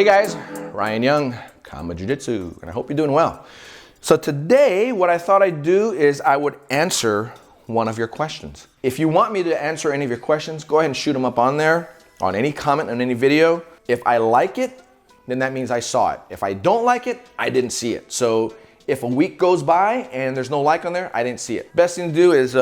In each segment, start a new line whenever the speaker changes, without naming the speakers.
Hey guys, Ryan Young, Kama Jiu-Jitsu, and I hope you're doing well. So today, what I thought I'd do is I would answer one of your questions. If you want me to answer any of your questions, go ahead and shoot them up on there, on any comment, on any video. If I like it, then that means I saw it. If I don't like it, I didn't see it. So if a week goes by and there's no like on there, I didn't see it. Best thing to do is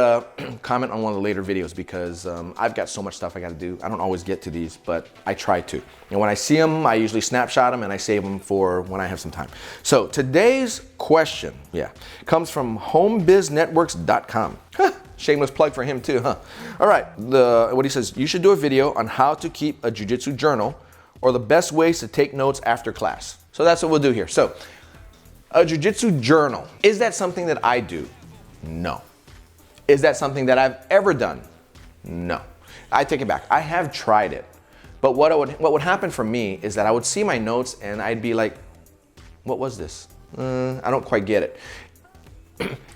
comment on one of the later videos because I've got so much stuff I gotta do. I don't always get to these, but I try to. And when I see them, I usually snapshot them and I save them for when I have some time. So today's question, comes from homebiznetworks.com. Shameless plug for him too, huh? All right, what he says, you should do a video on how to keep a jiu-jitsu journal or the best ways to take notes after class. So that's what we'll do here. So, a jiu-jitsu journal, is that something that I do? No. Is that something that I've ever done? No. I take it back. I have tried it. But what would happen for me is that I would see my notes and I'd be like, what was this? I don't quite get it.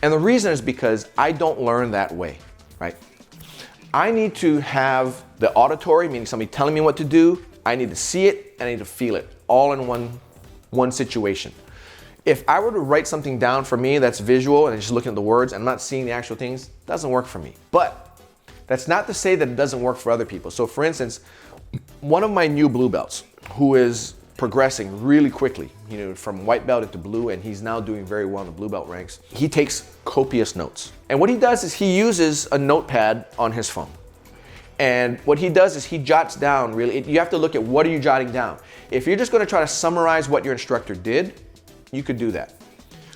And the reason is because I don't learn that way, right? I need to have the auditory, meaning somebody telling me what to do. I need to see it and I need to feel it all in one situation. If I were to write something down for me that's visual and I'm just looking at the words and I'm not seeing the actual things, it doesn't work for me. But that's not to say that it doesn't work for other people. So for instance, one of my new blue belts who is progressing really quickly, from white belt into blue, and he's now doing very well in the blue belt ranks. He takes copious notes. And what he does is he uses a notepad on his phone. And what he does is he jots down you have to look at what are you jotting down. If you're just gonna try to summarize what your instructor did, you could do that.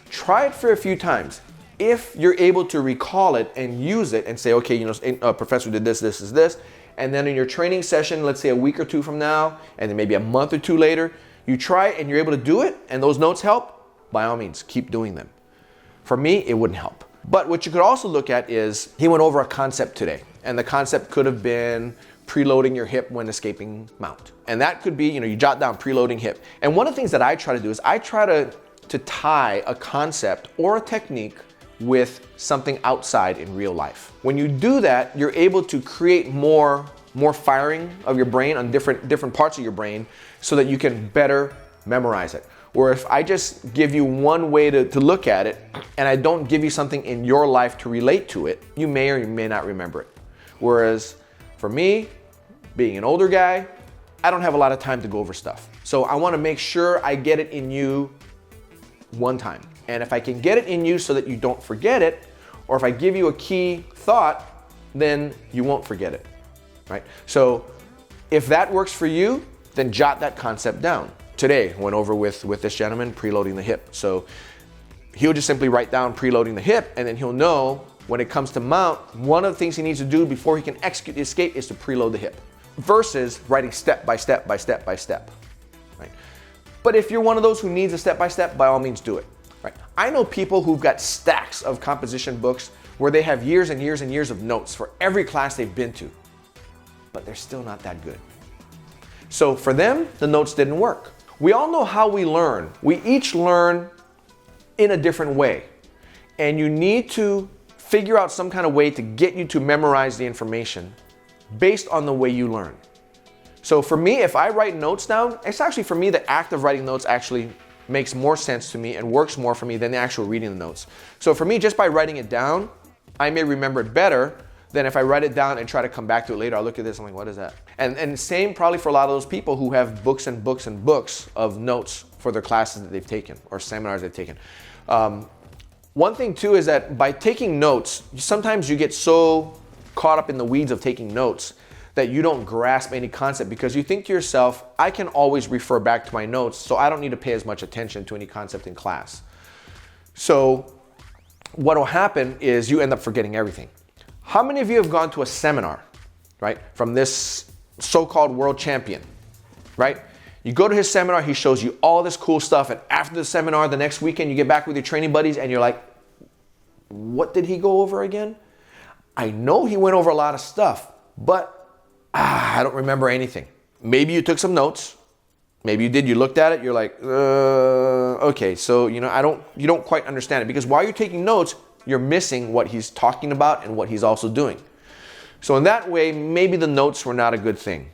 Try it for a few times. If you're able to recall it and use it and say, okay, professor did this, this is this, and then in your training session, let's say a week or two from now, and then maybe a month or two later, you try it and you're able to do it and those notes help, by all means, keep doing them. For me, it wouldn't help. But what you could also look at is, he went over a concept today, and the concept could have been preloading your hip when escaping mount. And that could be, you jot down preloading hip. And one of the things that I try to do is I try to tie a concept or a technique with something outside in real life. When you do that, you're able to create more firing of your brain on different parts of your brain so that you can better memorize it. Or if I just give you one way to look at it and I don't give you something in your life to relate to it, you may or you may not remember it. Whereas for me, being an older guy, I don't have a lot of time to go over stuff. So I want to make sure I get it in you one time. And if I can get it in you so that you don't forget it, or if I give you a key thought, then you won't forget it, right? So if that works for you, then jot that concept down. Today, I went over with this gentleman, preloading the hip. So he'll just simply write down preloading the hip, and then he'll know when it comes to mount, one of the things he needs to do before he can execute the escape is to preload the hip, versus writing step by step by step by step, right? But if you're one of those who needs a step by step, by all means do it, right? I know people who've got stacks of composition books where they have years and years and years of notes for every class they've been to, but they're still not that good. So for them, the notes didn't work. We all know how we learn. We each learn in a different way, and you need to figure out some kind of way to get you to memorize the information based on the way you learn. So for me, if I write notes down, it's actually, for me, the act of writing notes actually makes more sense to me and works more for me than the actual reading the notes. So for me, just by writing it down, I may remember it better than if I write it down and try to come back to it later. I'll look at this, I'm like, what is that? And same probably for a lot of those people who have books and books and books of notes for their classes that they've taken or seminars they've taken. One thing too is that by taking notes, sometimes you get so caught up in the weeds of taking notes that you don't grasp any concept because you think to yourself, I can always refer back to my notes, so I don't need to pay as much attention to any concept in class. So what will happen is you end up forgetting everything. How many of you have gone to a seminar, right, from this so-called world champion, right? You go to his seminar, he shows you all this cool stuff, and after the seminar, the next weekend, you get back with your training buddies and you're like, what did he go over again? I know he went over a lot of stuff, but I don't remember anything. Maybe you took some notes. Maybe you did, you looked at it, you're like, okay, so you don't quite understand it, because while you're taking notes, you're missing what he's talking about and what he's also doing. So in that way, maybe the notes were not a good thing,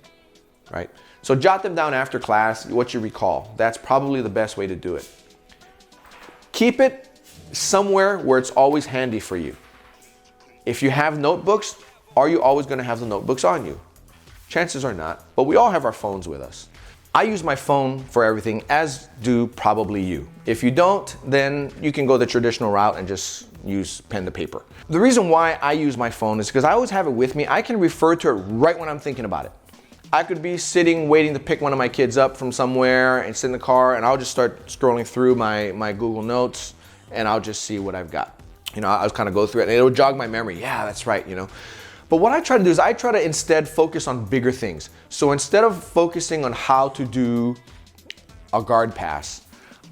right? So jot them down after class, what you recall. That's probably the best way to do it. Keep it somewhere where it's always handy for you. If you have notebooks, are you always going to have the notebooks on you? Chances are not, but we all have our phones with us. I use my phone for everything, as do probably you. If you don't, then you can go the traditional route and just use pen to paper. The reason why I use my phone is because I always have it with me. I can refer to it right when I'm thinking about it. I could be sitting waiting to pick one of my kids up from somewhere and sit in the car, and I'll just start scrolling through my Google Notes, and I'll just see what I've got. You know, I'll kind of go through it and it'll jog my memory. Yeah, that's right, you know. But what I try to do is I try to instead focus on bigger things. So instead of focusing on how to do a guard pass,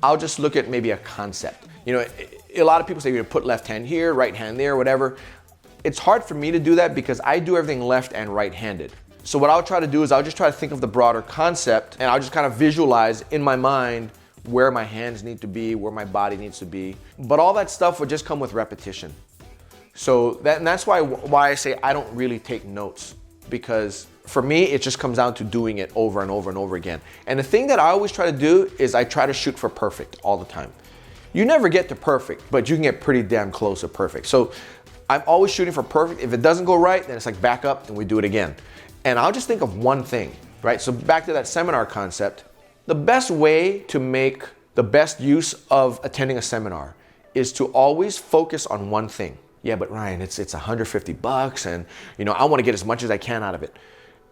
I'll just look at maybe a concept. You know, a lot of people say you put left hand here, right hand there, whatever. It's hard for me to do that because I do everything left and right-handed. So what I'll try to do is I'll just try to think of the broader concept, and I'll just kind of visualize in my mind where my hands need to be, where my body needs to be. But all that stuff would just come with repetition. So that's why I say I don't really take notes, because for me, it just comes down to doing it over and over and over again. And the thing that I always try to do is I try to shoot for perfect all the time. You never get to perfect, but you can get pretty damn close to perfect. So I'm always shooting for perfect. If it doesn't go right, then it's like back up and we do it again. And I'll just think of one thing, right? So back to that seminar concept, the best way to make the best use of attending a seminar is to always focus on one thing. Yeah, but Ryan, it's $150 and you know, I want to get as much as I can out of it.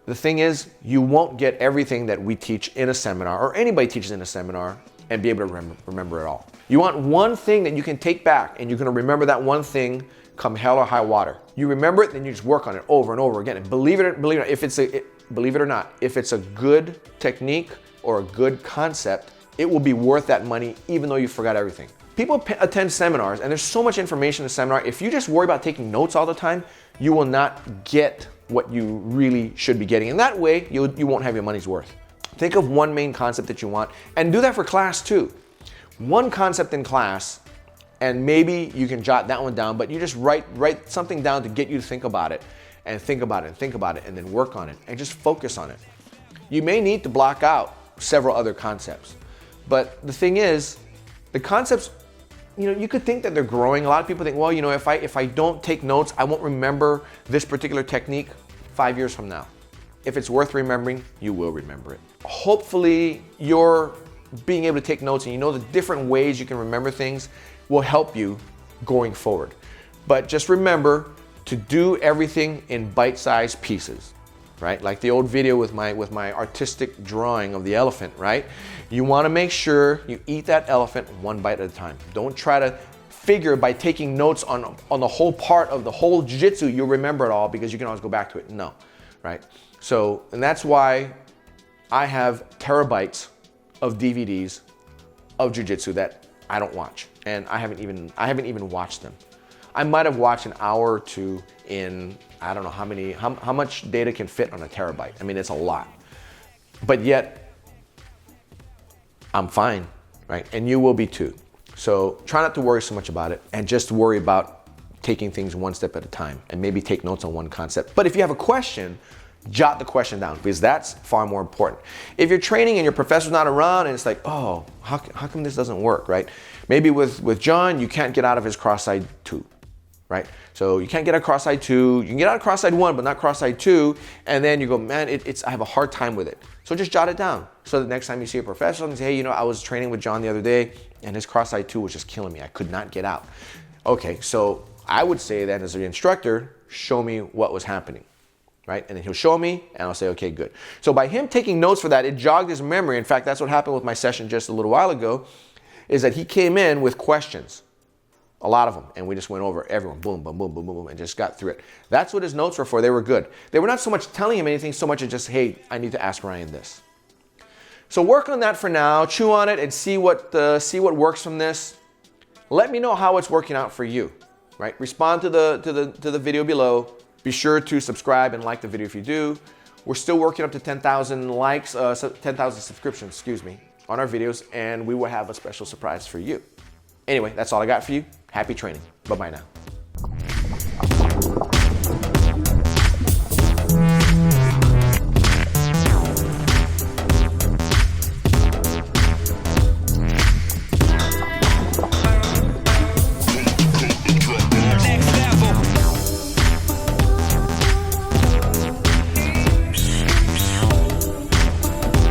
The thing is, you won't get everything that we teach in a seminar or anybody teaches in a seminar and be able to remember it all. You want one thing that you can take back and you're going to remember that one thing come hell or high water. You remember it, then you just work on it over and over again. And believe it or not, if it's a good technique or a good concept, it will be worth that money even though you forgot everything. People attend seminars and there's so much information in a seminar. If you just worry about taking notes all the time, you will not get what you really should be getting. And that way, you won't have your money's worth. Think of one main concept that you want and do that for class too. One concept in class, and maybe you can jot that one down, but you just write something down to get you to think about it and think about it and think about it and then work on it and just focus on it. You may need to block out several other concepts, but the thing is, the concepts, you know, you could think that they're growing. A lot of people think, well, you know, if I don't take notes, I won't remember this particular technique 5 years from now. If it's worth remembering, you will remember it. Hopefully, you're being able to take notes and you know the different ways you can remember things will help you going forward. But just remember to do everything in bite-sized pieces, right? Like the old video with my artistic drawing of the elephant, right? You want to make sure you eat that elephant one bite at a time. Don't try to figure by taking notes on the whole part of the whole jiu-jitsu, you'll remember it all because you can always go back to it. No, right? So, and that's why I have terabytes of DVDs of jiu-jitsu that I don't watch, and I haven't even watched them. I might have watched an hour or two in, I don't know how much data can fit on a terabyte. I mean, it's a lot, but yet I'm fine, right? And you will be too. So try not to worry so much about it and just worry about taking things one step at a time and maybe take notes on one concept. But if you have a question, jot the question down because that's far more important. If you're training and your professor's not around and it's like, oh, how come this doesn't work, right? Maybe with John, you can't get out of his cross-side 2, right? So you can't get out of cross-side 2. You can get out of cross-side 1, but not cross-side 2. And then you go, man, I have a hard time with it. So just jot it down. So the next time you see a professor and say, hey, you know, I was training with John the other day and his cross-side 2 was just killing me. I could not get out. Okay, so I would say then as an instructor, show me what was happening. Right? And then he'll show me and I'll say, okay, good. So by him taking notes for that, it jogged his memory. In fact, that's what happened with my session just a little while ago, is that he came in with questions, a lot of them. And we just went over everyone, boom, boom, boom, boom, boom, boom, and just got through it. That's what his notes were for. They were good. They were not so much telling him anything, so much as just, hey, I need to ask Ryan this. So work on that for now, chew on it and see what works from this. Let me know how it's working out for you, right? Respond to the video below. Be sure to subscribe and like the video if you do. We're still working up to 10,000 likes, 10,000 subscriptions, on our videos, and we will have a special surprise for you. Anyway, that's all I got for you. Happy training. Bye-bye now.